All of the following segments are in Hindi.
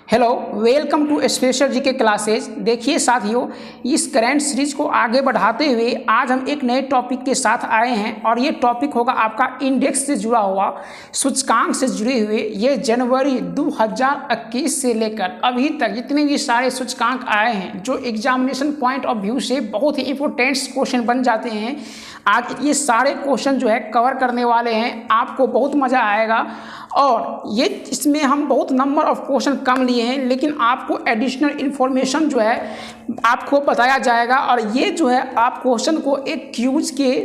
Hello, welcome to special GK classes. देखिए साथियों, इस करंट सीरीज को आगे बढ़ाते हुए आज हम एक नए टॉपिक के साथ आए हैं और ये टॉपिक होगा आपका इंडेक्स से जुड़ा हुआ, सूचकांक से जुड़े हुए। ये जनवरी 2021 से लेकर अभी तक जितने भी सारे सूचकांक आए हैं जो एग्जामिनेशन पॉइंट ऑफ व्यू से बहुत ही इंपॉर्टेंट क्वेश्चन बन जाते हैं, आज ये सारे क्वेश्चन जो है कवर करने वाले हैं। आपको बहुत मज़ा आएगा और ये इसमें हम बहुत नंबर ऑफ क्वेश्चन कम लिए हैं, लेकिन आपको एडिशनल इन्फॉर्मेशन जो है आपको बताया जाएगा और ये जो है आप क्वेश्चन को एक क्यूज के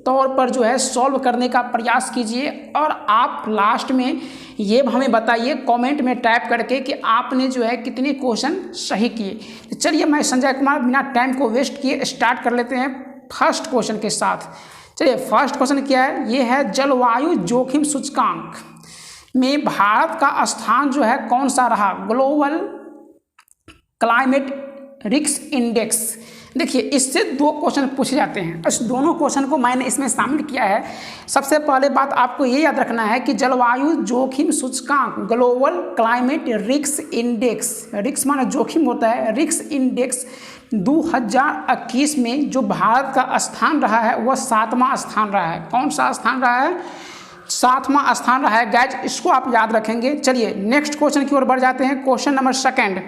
तौर पर जो है सॉल्व करने का प्रयास कीजिए और आप लास्ट में ये हमें बताइए कमेंट में टाइप करके कि आपने जो है कितने क्वेश्चन सही किए। तो चलिए, मैं संजय कुमार बिना टाइम को वेस्ट किए स्टार्ट कर लेते हैं फर्स्ट क्वेश्चन के साथ। चलिए, फर्स्ट क्वेश्चन क्या है? ये है जलवायु जोखिम सूचकांक में भारत का स्थान जो है कौन सा रहा? Global climate risk index. देखिए, इससे दो क्वेश्चन पूछे जाते हैं, इस दोनों क्वेश्चन को मैंने इसमें शामिल किया है। सबसे पहले बात आपको ये याद रखना है कि जलवायु जोखिम सूचकांक global climate risk index, risk माने जोखिम होता है, रिस्क इंडेक्स 2021 में जो भारत का स्थान रहा है वह 7वां स्थान रहा है। कौन सा स्थान रहा है? 7वां स्थान रहा है गाइज, इसको आप याद रखेंगे। चलिए नेक्स्ट क्वेश्चन की ओर बढ़ जाते हैं। क्वेश्चन नंबर सेकंड,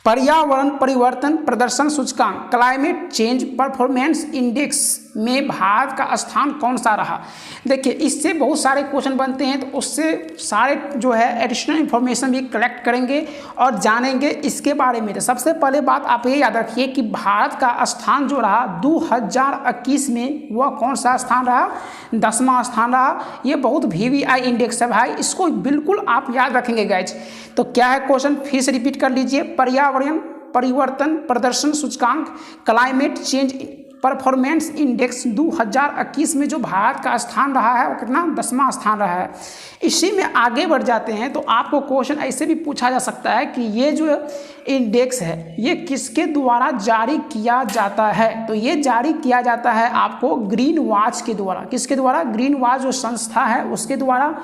पर्यावरण परिवर्तन प्रदर्शन सूचकांक क्लाइमेट चेंज परफॉर्मेंस इंडेक्स में भारत का स्थान कौन सा रहा? देखिए, इससे बहुत सारे क्वेश्चन बनते हैं, तो उससे सारे जो है एडिशनल इन्फॉर्मेशन भी कलेक्ट करेंगे और जानेंगे इसके बारे में। तो सबसे पहले बात आप ये याद रखिए कि भारत का स्थान जो रहा 2021 में वह कौन सा स्थान रहा? 10वां स्थान रहा। ये बहुत VVI इंडेक्स है भाई, इसको बिल्कुल आप याद रखेंगे गाइज। तो क्या है क्वेश्चन, फिर से रिपीट कर लीजिए। पर्यावरण परिवर्तन प्रदर्शन सूचकांक क्लाइमेट चेंज परफॉर्मेंस इंडेक्स 2021 में जो भारत का स्थान रहा है वो कितना? 10वां स्थान रहा है। इसी में आगे बढ़ जाते हैं तो आपको क्वेश्चन ऐसे भी पूछा जा सकता है कि ये जो इंडेक्स है ये किसके द्वारा जारी किया जाता है? तो ये जारी किया जाता है आपको ग्रीन वॉच के द्वारा। किसके द्वारा? ग्रीन वॉच जो संस्था है उसके द्वारा।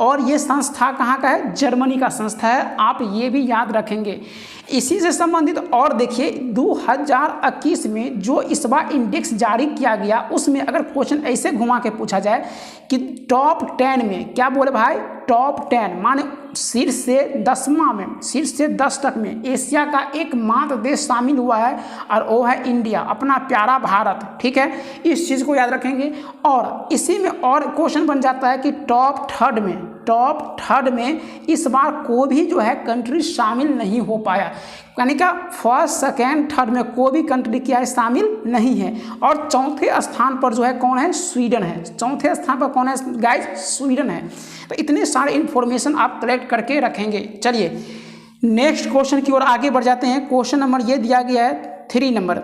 और ये संस्था कहाँ का है? जर्मनी का संस्था है, आप ये भी याद रखेंगे। इसी से संबंधित और देखिए 2021 में जो इस बार इंडेक्स जारी किया गया उसमें अगर क्वेश्चन ऐसे घुमा के पूछा जाए कि टॉप 10 में, क्या बोले भाई? टॉप 10 माने शीर्ष से 10वां में, शीर्ष से 10 तक में एशिया का एकमात्र देश शामिल हुआ है और वो है इंडिया, अपना प्यारा भारत। ठीक है, इस चीज़ को याद रखेंगे। और इसी में और क्वेश्चन बन जाता है कि टॉप थर्ड में इस बार कोई भी जो है कंट्री शामिल नहीं हो पाया, यानी कि फर्स्ट सेकेंड थर्ड में कोई भी कंट्री क्या है? शामिल नहीं है। और चौथे स्थान पर जो है कौन है? स्वीडन है। चौथे स्थान पर कौन है गाइज? स्वीडन है। तो इतने सारे इन्फॉर्मेशन आप कलेक्ट करके रखेंगे। चलिए नेक्स्ट क्वेश्चन की ओर आगे बढ़ जाते हैं। क्वेश्चन नंबर ये दिया गया है 3 नंबर।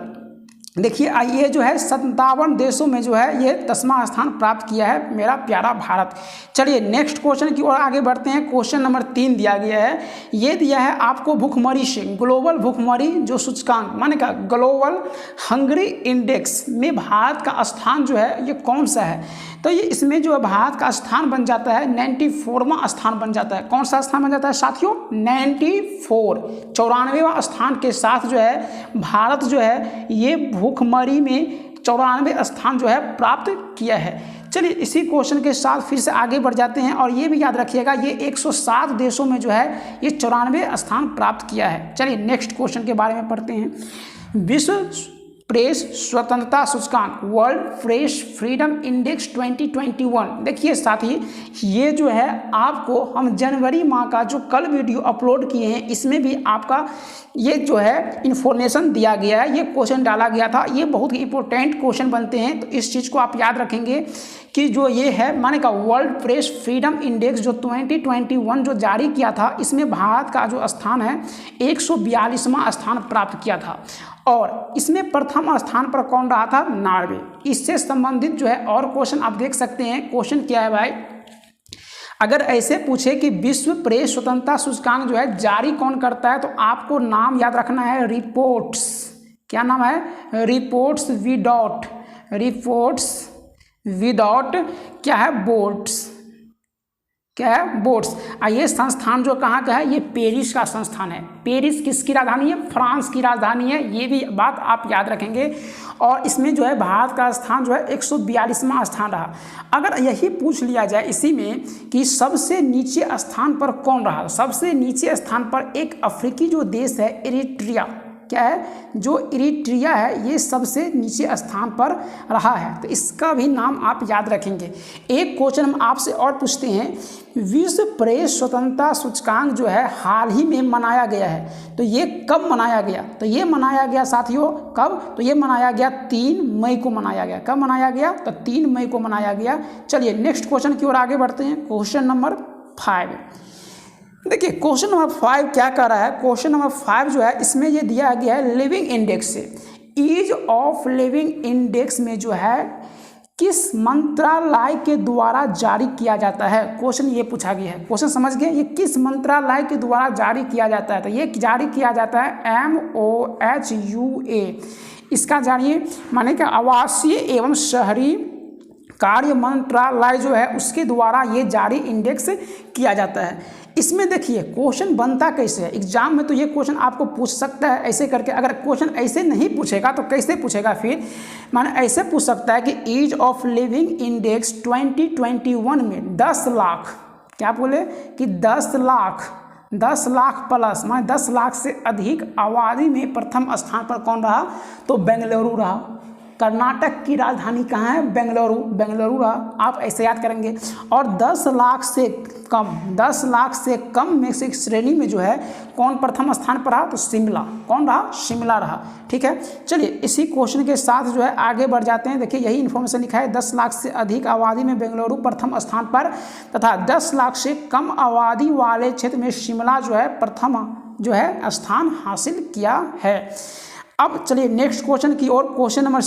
देखिए, ये जो है 57 देशों में जो है ये 10वां स्थान प्राप्त किया है मेरा प्यारा भारत। चलिए नेक्स्ट क्वेश्चन की ओर आगे बढ़ते हैं। क्वेश्चन नंबर 3 दिया गया है, ये दिया है आपको भुखमरी से, ग्लोबल भुखमरी जो सूचकांक माने का ग्लोबल हंगरी इंडेक्स में भारत का स्थान जो है ये कौन सा है? तो ये इसमें जो है भारत का स्थान बन जाता है 94वां स्थान बन जाता है। कौन सा स्थान बन जाता है साथियों? 94वां स्थान के साथ जो है भारत जो है ये भुखमरी में 94 स्थान जो है प्राप्त किया है। चलिए इसी क्वेश्चन के साथ फिर से आगे बढ़ जाते हैं और ये भी याद रखिएगा ये 107 देशों में जो है ये 94 स्थान प्राप्त किया है। चलिए नेक्स्ट क्वेश्चन के बारे में पढ़ते हैं। विश्व प्रेस स्वतंत्रता सूचकांक वर्ल्ड प्रेस फ्रीडम इंडेक्स 2021। देखिए साथी, ये जो है आपको हम जनवरी माह का जो कल वीडियो अपलोड किए हैं इसमें भी आपका ये जो है इन्फॉर्मेशन दिया गया है, ये क्वेश्चन डाला गया था। ये बहुत ही इंपॉर्टेंट क्वेश्चन बनते हैं, तो इस चीज़ को आप याद रखेंगे कि जो ये है माने का वर्ल्ड प्रेस फ्रीडम इंडेक्स जो 2021 जो जारी किया था इसमें भारत का जो स्थान है 142वां स्थान प्राप्त किया था और इसमें प्रथम स्थान पर कौन रहा था? नॉर्वे। इससे संबंधित जो है और क्वेश्चन आप देख सकते हैं। क्वेश्चन क्या है भाई? अगर ऐसे पूछे कि विश्व प्रेस स्वतंत्रता सूचकांक जो है जारी कौन करता है, तो आपको नाम याद रखना है रिपोर्ट्स। क्या नाम है? रिपोर्ट्स विदाउट क्या है? बोर्ड्स। क्या है, बोर्ड्स। ये संस्थान जो कहाँ का है, ये पेरिस का संस्थान है। पेरिस किसकी राजधानी है, फ्रांस की राजधानी है, ये भी बात आप याद रखेंगे। और इसमें जो है भारत का स्थान जो है 142वां स्थान रहा। अगर यही पूछ लिया जाए इसी में कि सबसे नीचे स्थान पर कौन रहा, सबसे नीचे स्थान पर एक अफ्रीकी जो देश है इरिट्रिया, क्या है, जो इरिट्रिया है, ये सबसे नीचे स्थान पर रहा है। तो इसका भी नाम आप याद रखेंगे। एक क्वेश्चन हम आपसे और पूछते हैं, विश्व प्रेस स्वतंत्रता सूचकांक जो है हाल ही में मनाया गया है, तो ये कब मनाया गया, तो ये मनाया गया साथियों कब, तो ये मनाया गया 3 मई को मनाया गया। कब मनाया गया, तो 3 मई को मनाया गया। चलिए नेक्स्ट क्वेश्चन की ओर आगे बढ़ते हैं। क्वेश्चन नंबर 5, देखिए क्वेश्चन नंबर 5 क्या कर रहा है। क्वेश्चन नंबर 5 जो है इसमें ये दिया गया है लिविंग इंडेक्स से। ईज ऑफ लिविंग इंडेक्स में जो है किस मंत्रालय के द्वारा जारी किया जाता है, क्वेश्चन ये पूछा गया है। क्वेश्चन समझ गए, ये किस मंत्रालय के द्वारा जारी किया जाता है, तो ये जारी किया जाता है MOHUA। इसका जानिए माने कि आवासीय एवं शहरी कार्य मंत्रालय जो है उसके द्वारा ये जारी इंडेक्स किया जाता है। इसमें देखिए क्वेश्चन बनता कैसे है, एग्जाम में तो ये क्वेश्चन आपको पूछ सकता है ऐसे करके। अगर क्वेश्चन ऐसे नहीं पूछेगा तो कैसे पूछेगा फिर, माने ऐसे पूछ सकता है कि ईज ऑफ लिविंग इंडेक्स 2021 में 10 लाख, क्या बोले कि 10 लाख प्लस, माने 10 लाख से अधिक आबादी में प्रथम स्थान पर कौन रहा, तो बेंगलुरु रहा। कर्नाटक की राजधानी कहाँ है, बेंगलुरु रहा, आप ऐसे याद करेंगे। और 10 लाख से कम में से श्रेणी में जो है कौन प्रथम स्थान पर रहा, तो शिमला, कौन रहा, शिमला रहा। ठीक है, चलिए इसी क्वेश्चन के साथ जो है आगे बढ़ जाते हैं। देखिए यही इन्फॉर्मेशन लिखा है, 10 लाख से अधिक आबादी में बेंगलुरु प्रथम स्थान पर तथा 10 लाख से कम आबादी वाले क्षेत्र में शिमला जो है प्रथम जो है स्थान हासिल किया है। अब चलिए नेक्स्ट क्वेश्चन की ओर। क्वेश्चन नंबर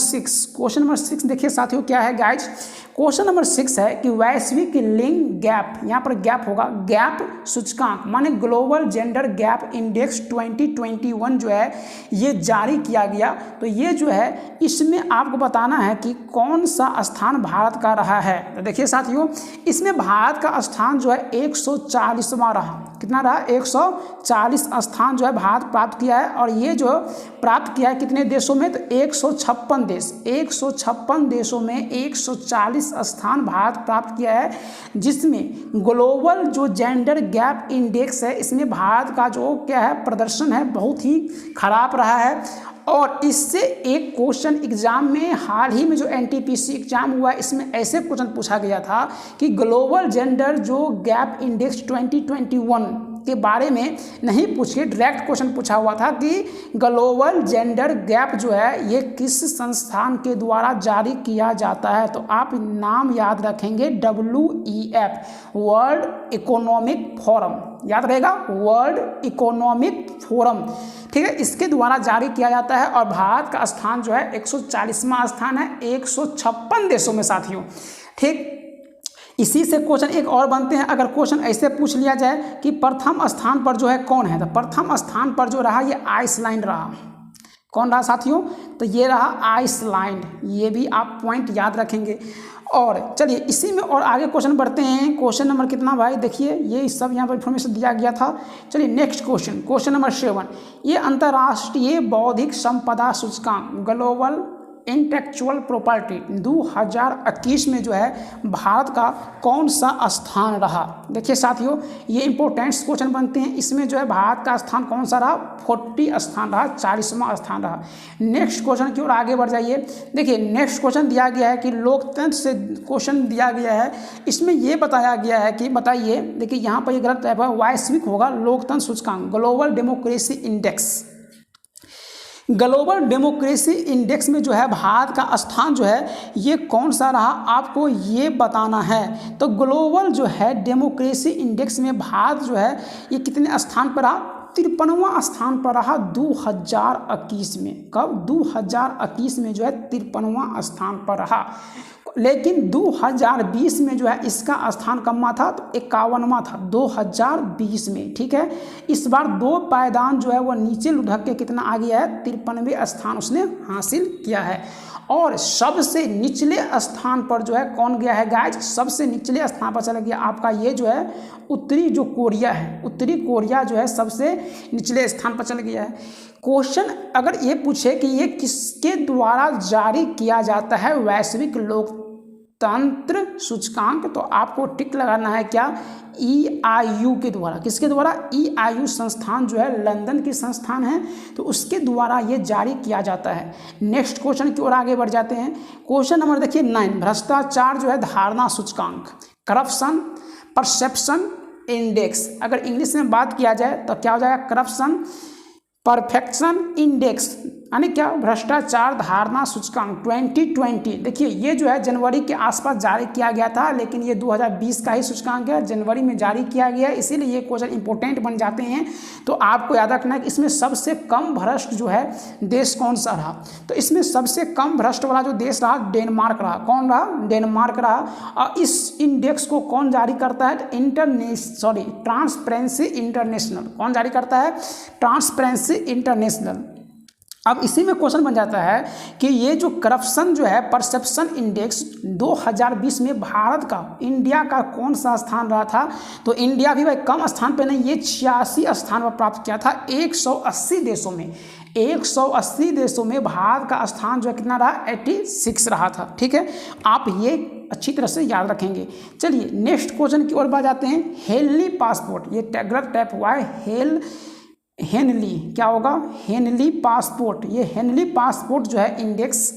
6 देखिए साथियों क्या है गाइज। क्वेश्चन नंबर 6 है कि वैश्विक लिंग गैप, यहाँ पर गैप होगा, गैप सूचकांक माने ग्लोबल जेंडर गैप इंडेक्स 2021 जो है ये जारी किया गया। तो ये जो है इसमें आपको बताना है कि कौन सा स्थान भारत का रहा है। तो देखिए साथियों इसमें भारत का स्थान जो है 140वां रहा। कितना रहा, 140 स्थान जो है भारत प्राप्त किया है। और ये जो प्राप्त किया है कितने देशों में, तो 156 देश, 156 देशों में 140 स्थान भारत प्राप्त किया है। जिसमें ग्लोबल जो जेंडर गैप इंडेक्स है इसमें भारत का जो क्या है प्रदर्शन है बहुत ही खराब रहा है। और इससे एक क्वेश्चन एग्जाम में हाल ही में जो NTPC एग्जाम हुआ इसमें ऐसे क्वेश्चन पूछा गया था कि ग्लोबल जेंडर जो गैप इंडेक्स 2021 के बारे में नहीं पूछ के डायरेक्ट क्वेश्चन पूछा हुआ था कि ग्लोबल जेंडर गैप जो है ये किस संस्थान के द्वारा जारी किया जाता है। तो आप नाम याद रखेंगे WEF, वर्ल्ड इकोनॉमिक फोरम, याद रहेगा, वर्ल्ड इकोनॉमिक फोरम। ठीक है, इसके द्वारा जारी किया जाता है। और भारत का स्थान जो है 140वां स्थान है 156 देशों में साथियों। ठीक, इसी से क्वेश्चन एक और बनते हैं। अगर क्वेश्चन ऐसे पूछ लिया जाए कि प्रथम स्थान पर जो है कौन है, तो प्रथम स्थान पर जो रहा ये आइसलैंड रहा। कौन रहा साथियों, तो ये रहा आइसलैंड। ये भी आप पॉइंट याद रखेंगे। और चलिए इसी में और आगे क्वेश्चन बढ़ते हैं। क्वेश्चन नंबर कितना भाई, देखिए ये सब यहाँ पर इन्फॉर्मेशन दिया गया था। चलिए नेक्स्ट क्वेश्चन, क्वेश्चन नंबर 7, ये अंतर्राष्ट्रीय बौद्धिक संपदा सूचकांक ग्लोबल इंटेलेक्चुअल प्रॉपर्टी 2021 में जो है भारत का कौन सा स्थान रहा। देखिए साथियों ये इंपॉर्टेंट क्वेश्चन बनते हैं। इसमें जो है भारत का स्थान कौन सा रहा, 40 स्थान रहा, 40वां स्थान रहा। नेक्स्ट क्वेश्चन की ओर आगे बढ़ जाइए। देखिए नेक्स्ट क्वेश्चन दिया गया है कि लोकतंत्र से क्वेश्चन दिया गया है। इसमें ये बताया गया है कि बताइए, देखिए यहाँ पर ये गलत टाइप है, वैश्विक होगा लोकतंत्र सूचकांक global democracy index. Global democracy index में जो है भारत का स्थान जो है ये कौन सा रहा, आपको ये बताना है। तो ग्लोबल जो है डेमोक्रेसी इंडेक्स में भारत जो है ये कितने स्थान पर रहा, 53वां स्थान पर रहा 2021 में। कब, 2021 में जो है 53वां स्थान पर रहा। लेकिन 2020 में जो है इसका स्थान कम था, तो 51वां था 2020 में। ठीक है, इस बार 2 पायदान जो है वो नीचे लुढ़क के कितना आ गया है, 53वें स्थान उसने हासिल किया है। और सबसे निचले स्थान पर जो है कौन गया है गाइज, सबसे निचले स्थान पर चला गया आपका ये जो है उत्तरी जो कोरिया है, उत्तरी कोरिया जो है सबसे निचले स्थान पर चल गया है। क्वेश्चन अगर ये पूछे कि ये किसके द्वारा जारी किया जाता है वैश्विक लोकतंत्र सूचकांक, तो आपको टिक लगाना है क्या, EIU के द्वारा। किसके द्वारा, EIU संस्थान जो है लंदन की संस्थान है, तो उसके द्वारा ये जारी किया जाता है। नेक्स्ट क्वेश्चन की ओर आगे बढ़ जाते हैं। क्वेश्चन नंबर देखिए 9, भ्रष्टाचार जो है धारणा सूचकांक, करप्शन परसेप्शन इंडेक्स। अगर इंग्लिश में बात किया जाए तो क्या हो जाएगा, करप्शन परफेक्शन इंडेक्स, यानी क्या, भ्रष्टाचार धारणा सूचकांक 2020। देखिए ये जो है जनवरी के आसपास जारी किया गया था, लेकिन ये 2020 का ही सूचकांक है, जनवरी में जारी किया गया है, इसीलिए ये क्वेश्चन इंपॉर्टेंट बन जाते हैं। तो आपको याद रखना है कि इसमें सबसे कम भ्रष्ट जो है देश कौन सा रहा, तो इसमें सबसे कम भ्रष्ट वाला जो देश रहा डेनमार्क रहा। कौन रहा, डेनमार्क रहा। और इस इंडेक्स को कौन जारी करता है, ट्रांसपेरेंसी इंटरनेशनल। कौन जारी करता है, ट्रांसपेरेंसी इंटरनेशनल। अब इसी में क्वेश्चन बन जाता है कि ये जो करप्शन जो है परसेप्शन इंडेक्स 2020 में भारत का, इंडिया का कौन सा स्थान रहा था, तो इंडिया भी भाई कम स्थान पे नहीं, ये 86 स्थान पर प्राप्त किया था 180 देशों में। 180 देशों में भारत का स्थान जो है कितना रहा, 86 रहा था। ठीक है, आप ये अच्छी तरह से याद रखेंगे। चलिए नेक्स्ट क्वेश्चन की ओर बढ़ जाते हैं। हेनली पासपोर्ट, ये गलत टाइप हुआ है, हेनली क्या होगा, हेनली पासपोर्ट। ये हेनली पासपोर्ट जो है इंडेक्स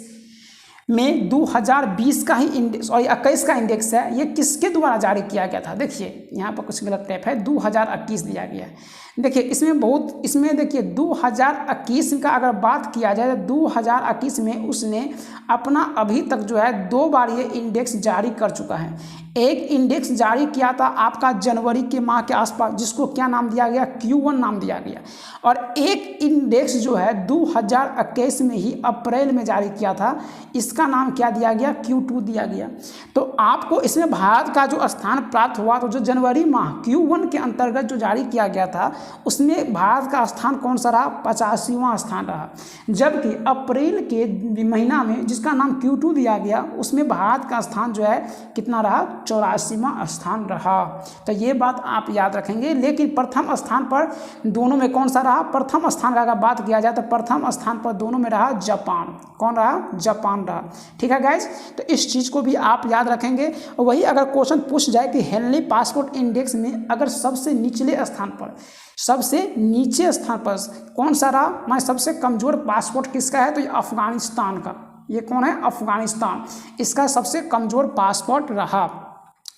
में 2020 का ही इंडेक्स और 21 का इंडेक्स है, ये किसके द्वारा जारी किया गया था। देखिए यहाँ पर कुछ गलत टाइप है, 2021 दिया गया है। देखिए इसमें देखिए 2021 का अगर बात किया जाए तो 2021 में उसने अपना अभी तक जो है 2 बार ये इंडेक्स जारी कर चुका है। एक इंडेक्स जारी किया था आपका जनवरी के माह के आसपास, जिसको क्या नाम दिया गया, Q1 नाम दिया गया। और एक इंडेक्स जो है 2021 में ही अप्रैल में जारी किया था, इसका नाम क्या दिया गया, Q2 दिया गया। तो आपको इसमें भारत का जो स्थान प्राप्त हुआ, तो जो जनवरी माह Q1 के अंतर्गत जो जारी किया गया था उसमें भारत का स्थान कौन सा रहा, 85वां स्थान रहा। जबकि अप्रैल के महीना में जिसका नाम Q2 दिया गया, उसमें भारत का स्थान जो है कितना रहा, 84वां स्थान रहा। तो ये बात आप याद रखेंगे। लेकिन प्रथम स्थान पर दोनों में कौन सा रहा, प्रथम स्थान का अगर बात किया जाए तो प्रथम स्थान पर दोनों में रहा जापान। कौन रहा, जापान रहा। ठीक है गाइज, तो इस चीज़ को भी आप याद रखेंगे। वही अगर क्वेश्चन पूछ जाए कि हेनली पासपोर्ट इंडेक्स में अगर सबसे निचले स्थान पर, सबसे नीचे स्थान पर कौन सा रहा, मैं सबसे कमज़ोर पासपोर्ट किसका है, तो ये अफगानिस्तान का। ये कौन है, अफगानिस्तान, इसका सबसे कमज़ोर पासपोर्ट रहा।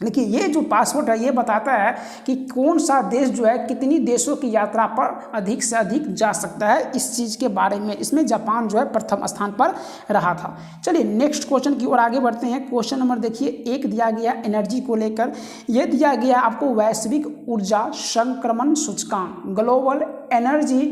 देखिए ये जो पासपोर्ट है ये बताता है कि कौन सा देश जो है कितनी देशों की यात्रा पर अधिक से अधिक जा सकता है, इस चीज़ के बारे में। इसमें जापान जो है प्रथम स्थान पर रहा था। चलिए नेक्स्ट क्वेश्चन की ओर आगे बढ़ते हैं। क्वेश्चन नंबर देखिए 1 दिया गया एनर्जी को लेकर, ये दिया गया आपको वैश्विक ऊर्जा संक्रमण सूचकांक, ग्लोबल एनर्जी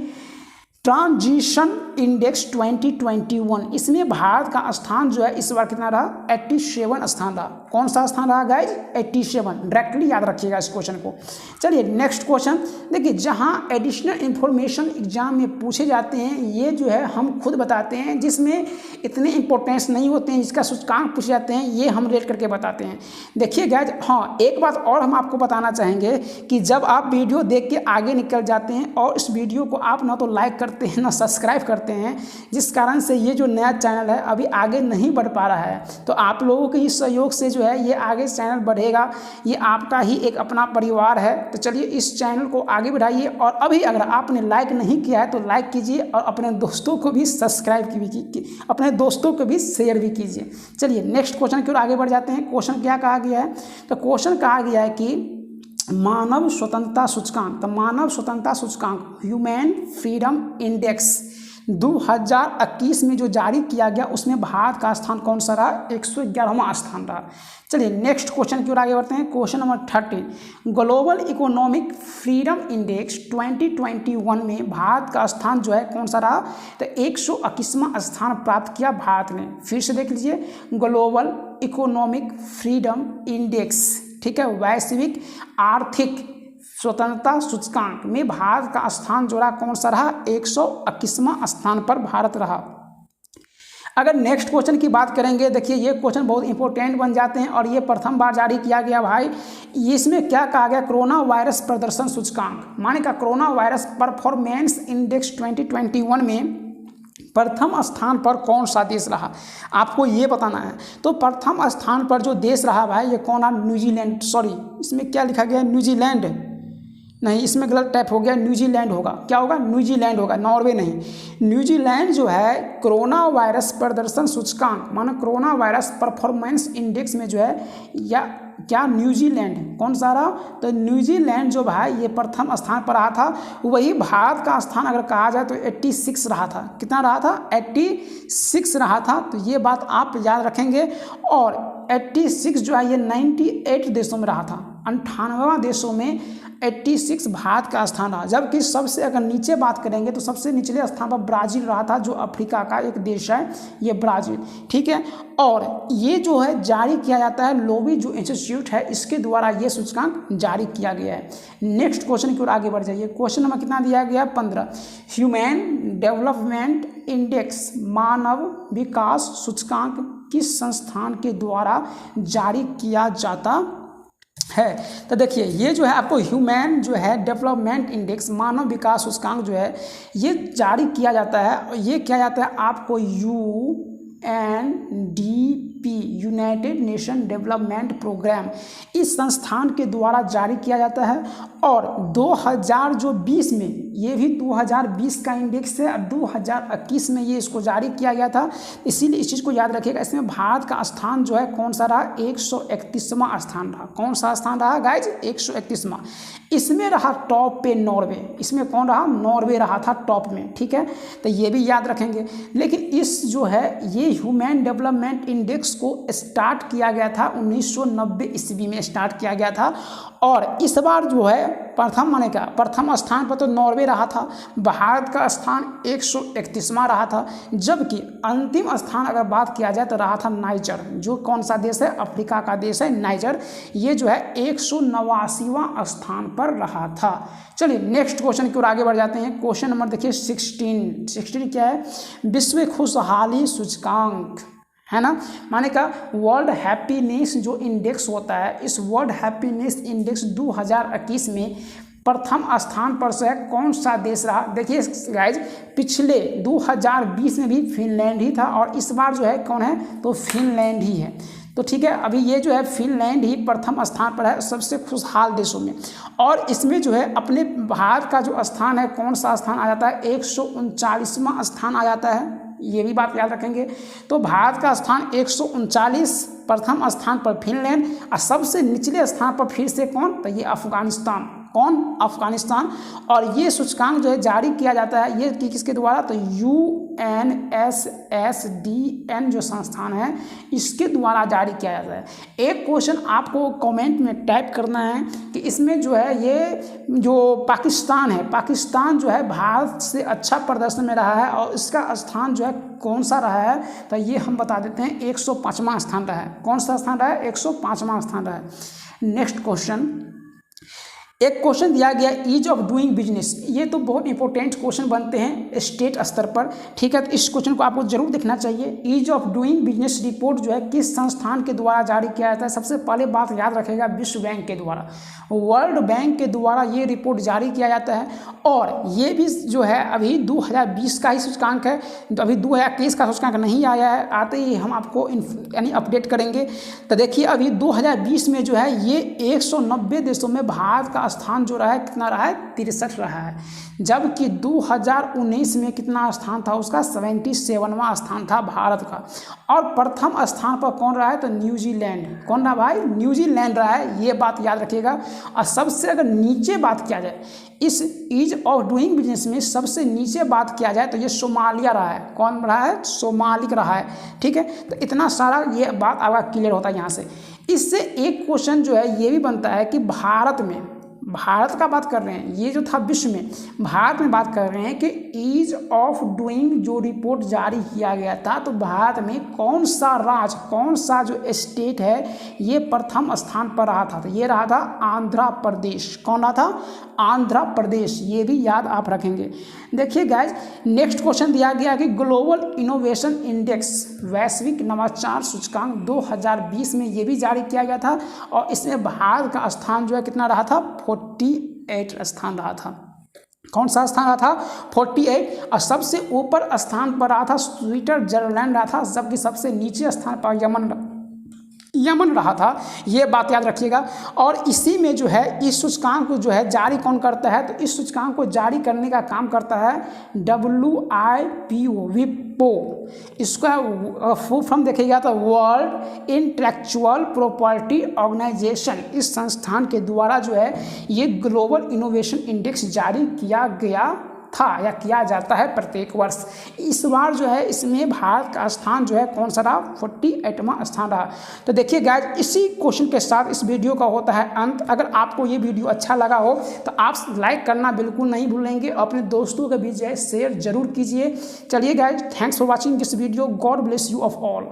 ट्रांजिशन इंडेक्स 2021। इसमें भारत का स्थान जो है इस बार कितना रहा, 87 स्थान रहा। कौन सा स्थान रहा गाइज, 87। डायरेक्टली याद रखिएगा इस क्वेश्चन को। चलिए नेक्स्ट क्वेश्चन देखिए, जहां एडिशनल इंफॉर्मेशन एग्जाम में पूछे जाते हैं, ये जो है हम खुद बताते हैं, जिसमें इतने इंपॉर्टेंस नहीं होते हैं, जिसका सूचकांक पूछे जाते हैं ये हम रेट करके बताते हैं। देखिए गाइज, हाँ एक बात और हम आपको बताना चाहेंगे कि जब आप वीडियो देख के आगे निकल जाते हैं और इस वीडियो को आप ना तो लाइक करते हैं ना सब्सक्राइब करते हैं, जिस कारण से ये जो नया चैनल है अभी आगे नहीं बढ़ पा रहा है, तो आप लोगों के इस सहयोग से जो है ये आगे चैनल बढ़ेगा। ये आपका ही एक अपना परिवार है। तो चलिए इस चैनल को आगे बढ़ाइए, और अभी अगर आपने लाइक नहीं किया है तो लाइक कीजिए, और अपने दोस्तों को भी सब्सक्राइब अपने दोस्तों को भी शेयर भी कीजिए। चलिए नेक्स्ट क्वेश्चन की ओर आगे बढ़ जाते हैं। क्वेश्चन क्या कहा गया है, तो क्वेश्चन कहा गया है कि मानव स्वतंत्रता सूचकांक, तो मानव स्वतंत्रता सूचकांक ह्यूमन फ्रीडम इंडेक्स 2021 में जो जारी किया गया उसमें भारत का स्थान कौन सा रहा, 111वां स्थान रहा। चलिए नेक्स्ट क्वेश्चन की ओर आगे बढ़ते हैं। Question number 13, global economic freedom index 2021 में भारत का स्थान जो है कौन सा रहा, तो 121वां स्थान प्राप्त किया भारत ने। फिर से देख लीजिए, ग्लोबल इकोनॉमिक फ्रीडम इंडेक्स, ठीक है, वैश्विक आर्थिक स्वतंत्रता सूचकांक में भारत का स्थान जो रहा कौन सा रहा, 121वां स्थान पर भारत रहा। अगर नेक्स्ट क्वेश्चन की बात करेंगे, देखिए ये क्वेश्चन बहुत इंपॉर्टेंट बन जाते हैं और ये प्रथम बार जारी किया गया भाई। इसमें क्या कहा गया, कोरोना वायरस प्रदर्शन सूचकांक, माने का कोरोना वायरस परफॉर्मेंस इंडेक्स 2021 में प्रथम स्थान पर कौन सा देश रहा, आपको ये बताना है। तो प्रथम स्थान पर जो देश रहा भाई ये कौन रहा, न्यूजीलैंड, सॉरी इसमें क्या लिखा गया, न्यूजीलैंड नहीं, इसमें गलत टाइप हो गया, न्यूजीलैंड होगा, क्या होगा, न्यूजीलैंड होगा, नॉर्वे नहीं। न्यूजीलैंड जो है कोरोना वायरस प्रदर्शन सूचकांक माना कोरोना वायरस परफॉर्मेंस इंडेक्स में जो है या क्या न्यूजीलैंड कौन सा रहा, तो न्यूजीलैंड जो भाई ये प्रथम स्थान पर रहा था। वही भारत का स्थान अगर कहा जाए तो 86 रहा था, कितना रहा था, 86 रहा था। तो ये बात आप याद रखेंगे। और 86 जो है ये 98 देशों में रहा था, 98 देशों में 86 भारत का स्थान रहा। जबकि सबसे अगर नीचे बात करेंगे तो सबसे निचले स्थान पर ब्राज़ील रहा था, जो अफ्रीका का एक देश है ये ब्राज़ील, ठीक है। और ये जो है जारी किया जाता है लोवी जो इंस्टीट्यूट है इसके द्वारा ये सूचकांक जारी किया गया है। नेक्स्ट क्वेश्चन की ओर आगे बढ़ जाइए। क्वेश्चन नंबर कितना दिया गया, 15। ह्यूमन डेवलपमेंट इंडेक्स मानव विकास सूचकांक किस संस्थान के द्वारा जारी किया जाता है। तो देखिए ये जो है आपको ह्यूमन जो है डेवलपमेंट इंडेक्स मानव विकास सूचकांक जो है ये जारी किया जाता है। और ये किया जाता है आपको UNDP United Nation development programme इस संस्थान के द्वारा जारी किया जाता है। और 2020 में ये भी 2020 का इंडेक्स है और 2021 में ये इसको जारी किया गया था। इसीलिए इस चीज़ को याद रखिएगा। इसमें भारत का स्थान जो है कौन सा रहा, 131वां स्थान रहा। कौन सा स्थान रहा गाइज, 131वां। इसमें रहा टॉप पे नॉर्वे, इसमें कौन रहा, नॉर्वे रहा था टॉप में, ठीक है। तो ये भी याद रखेंगे। लेकिन इस जो है ये ह्यूमन डेवलपमेंट इंडेक्स को स्टार्ट किया गया था 1990 ईस्वी में स्टार्ट किया गया था। और इस बार जो है प्रथम माने क्या, प्रथम स्थान पर तो नॉर्वे रहा था, भारत का स्थान 131वां रहा था। जबकि अंतिम स्थान अगर बात किया जाए तो रहा था नाइजर, जो कौन सा देश है, अफ्रीका का देश है नाइजर। ये जो है 189वां स्थान पर रहा था। चलिए नेक्स्ट क्वेश्चन की ओर आगे बढ़ जाते हैं। क्वेश्चन नंबर देखिए 16 क्या है, विश्व खुशहाली सूचकांक है ना, माने का वर्ल्ड हैप्पीनेस जो इंडेक्स होता है, इस वर्ल्ड हैप्पीनेस इंडेक्स 2021 में प्रथम स्थान पर से कौन सा देश रहा। देखिए गाइज पिछले 2020 में भी फिनलैंड ही था और इस बार जो है कौन है, तो फिनलैंड ही है। तो ठीक है, अभी ये जो है फिनलैंड ही प्रथम स्थान पर है सबसे खुशहाल देशों में। और इसमें जो है अपने भारत का जो स्थान है कौन सा स्थान आ जाता है, 139वां स्थान आ जाता है। ये भी बात याद रखेंगे। तो भारत का स्थान 139, प्रथम स्थान पर फिनलैंड और सबसे निचले स्थान पर फिर से कौन, तो ये अफगानिस्तान। कौन, अफगानिस्तान। और ये सूचकांक जो है जारी किया जाता है ये किसके द्वारा, तो UNSSDN जो संस्थान है इसके द्वारा जारी किया जाता है। एक क्वेश्चन आपको कमेंट में टाइप करना है कि इसमें जो है ये जो पाकिस्तान है, पाकिस्तान जो है भारत से अच्छा प्रदर्शन में रहा है और इसका स्थान जो है कौन सा रहा है, तो ये हम बता देते हैं 105वां स्थान रहा है। कौन सा स्थान रहा है, 105वां स्थान रहा है। नेक्स्ट क्वेश्चन, एक क्वेश्चन दिया गया ईज ऑफ डूइंग बिजनेस। ये तो बहुत इंपॉर्टेंट क्वेश्चन बनते हैं स्टेट स्तर पर, ठीक है। तो इस क्वेश्चन को आपको जरूर देखना चाहिए। Ease of doing business report जो है किस संस्थान के द्वारा जारी किया जाता है। सबसे पहले बात याद रखेगा, विश्व बैंक के द्वारा, वर्ल्ड बैंक के द्वारा ये रिपोर्ट जारी किया जाता है। और ये भी जो है अभी 2020 का ही सूचकांक है, तो अभी 2021 का सूचकांक नहीं आया है, आते ही हम आपको यानी अपडेट करेंगे। तो देखिए अभी 2020 में जो है ये 190 देशों में भारत का स्थान जो रहा है कितना रहा है, 63 रहा है। जबकि 2019 में कितना स्थान था उसका, 77वां स्थान था भारत का। और प्रथम स्थान पर कौन रहा है, तो न्यूजीलैंड। कौन रहा भाई, न्यूजीलैंड रहा है, ये बात याद रखिएगा। और सबसे अगर नीचे बात किया जाए इस ईज ऑफ डूइंग बिजनेस में, सबसे नीचे बात किया जाए तो ये सोमालिया रहा है। कौन रहा है, सोमालिक रहा है, ठीक है। तो इतना सारा ये बात आपका क्लियर होता है यहाँ से। इससे एक क्वेश्चन जो है ये भी बनता है कि भारत में, भारत का बात कर रहे हैं, ये जो था विश्व में, भारत में बात कर रहे हैं कि ईज ऑफ डूइंग जो रिपोर्ट जारी किया गया था, तो भारत में कौन सा राज्य, कौन सा जो स्टेट है ये प्रथम स्थान पर रहा था, तो ये रहा था आंध्र प्रदेश। कौन रहा था, आंध्र प्रदेश। ये भी याद आप रखेंगे। देखिए गाइज, नेक्स्ट क्वेश्चन दिया गया कि ग्लोबल इनोवेशन इंडेक्स वैश्विक नवाचार सूचकांक 2020 में ये भी जारी किया गया था और इसमें भारत का स्थान जो है कितना रहा था, 48 स्थान रहा था। कौन सा स्थान रहा था, 48। और सबसे ऊपर स्थान पर रहा था स्विट्जरलैंड रहा था, जबकि सबसे नीचे स्थान पर यमन रहा था। ये बात याद रखिएगा। और इसी में जो है इस सूचकांक को जो है जारी कौन करता है, तो इस सूचकांक को जारी करने का काम करता है WIPO, विपो। इसका फुल फॉर्म देखिएगा तो वर्ल्ड इंटेलेक्चुअल प्रॉपर्टी ऑर्गेनाइजेशन। इस संस्थान के द्वारा जो है ये ग्लोबल इनोवेशन इंडेक्स जारी किया गया था या किया जाता है प्रत्येक वर्ष। इस बार जो है इसमें भारत का स्थान जो है कौन सा रहा, 48वां स्थान रहा। तो देखिए गाइज, इसी क्वेश्चन के साथ इस वीडियो का होता है अंत। अगर आपको ये वीडियो अच्छा लगा हो तो आप लाइक करना बिल्कुल नहीं भूलेंगे, अपने दोस्तों के बीच जो है शेयर जरूर कीजिए। चलिए guys, thanks for watching this video. God bless you of all.